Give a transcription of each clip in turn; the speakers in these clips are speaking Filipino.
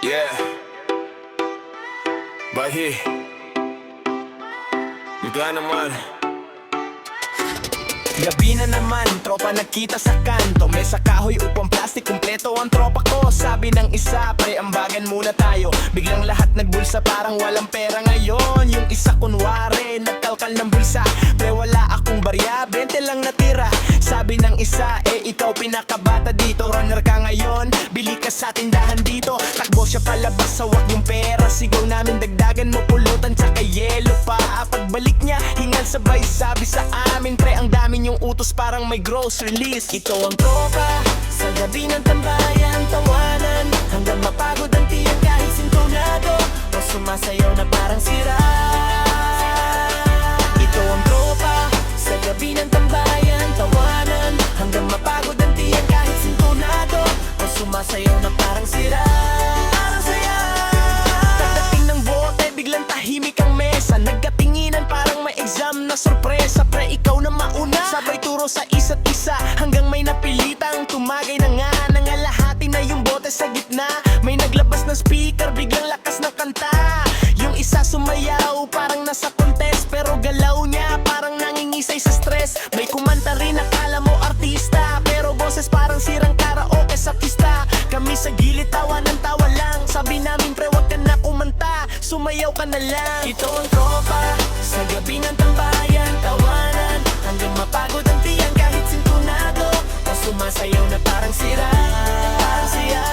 Yeah. Bahi. Ika naman. Gabi na naman, tropa nagkita sa kanto. Mesa kahoy, upang plastic, kumpleto ang tropa ko. Sabi ng isa, pre, ambagan muna tayo. Biglang lahat nagbulsa, parang walang pera ngayon. Yung isa kunwari, nagkalkal ng bulsa. Pre, wala akong barya, 20 lang natira. Sabi ng isa, ikaw pinakabata dito. Runner ka ngayon, bili ka sa tindahan dito. Takbo siya palabas, sawak yung pera. Sigaw namin, dagdagan mo pulutan, tsaka yelo pa. Pagbalik niya, hingal sabay, sabi sa amin, pre, ang dami yung utos, parang may grocery list. Ito ang tropa, sa gabi ng tambayan, tawanan, hanggang mapagod ang tiyan kahit sintonado, o sumasayaw na parang sira. Ito ang tropa, sa gabi ng tambayan, tawanan, hanggang mapagod ang tiyan kahit sintonado, o sumasayaw na parang sira. Pagdating ng bote, biglang tahimik ang mesa. Nagkatinginan parang may exam na sorpresa. Pre, ikaw na mauna, sabay turo sa isa't isa, hanggang may napilitang tumagay na nga. Nangalahati na yung bote sa gitna. May naglabas ng speaker, biglang lakas ng kanta. Yung isa sumayaw, parang nasa contest, pero galaw niya parang nangingisay sa stress. May kumanta rin, akala mo artista, pero boses parang sirang karaoke sa pista. Kami sa gilid, tawa ng tawa lang. Sabi namin, pre, wag ka na kumanta, sumayaw ka na lang. Ito ang tropa, sa gabi ng tambayan, tawanan, hanggang mapagod ang tiyan kahit sintonado, o sumasayaw na parang sira. Parang siya.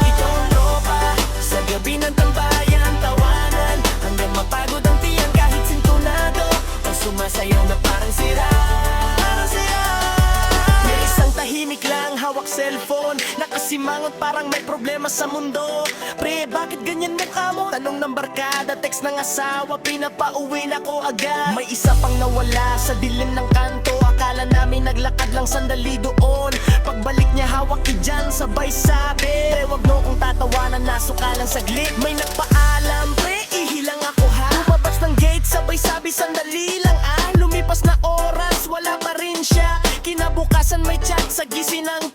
Ito ang tropa, sa gabi ng tambayan, tawanan, hanggang mapagod ang tiyan kahit sintonado, o sumasayaw na parang sira. Parang siya. May isang tahimik lang, hawak cellphone, nakasimangot parang may problema sa mundo. Pre, bakit ganyan mukha mo? Tanong ng barkada, text ng asawa, pinapauwi na ko agad. May isa pang nawala sa dilim ng kanto, akala namin naglakad lang sandali doon. Pagbalik niya hawak dyan, sabay sabi, pre, wag mo kong tatawanan, nasukalan saglit. May nagpaalam, pre, ihilang ako ha. Lumabas ng gate, sabay sabi, sandali lang ah. Lumipas na oras, wala pa rin siya. Kinabukasan may chat sa gising ng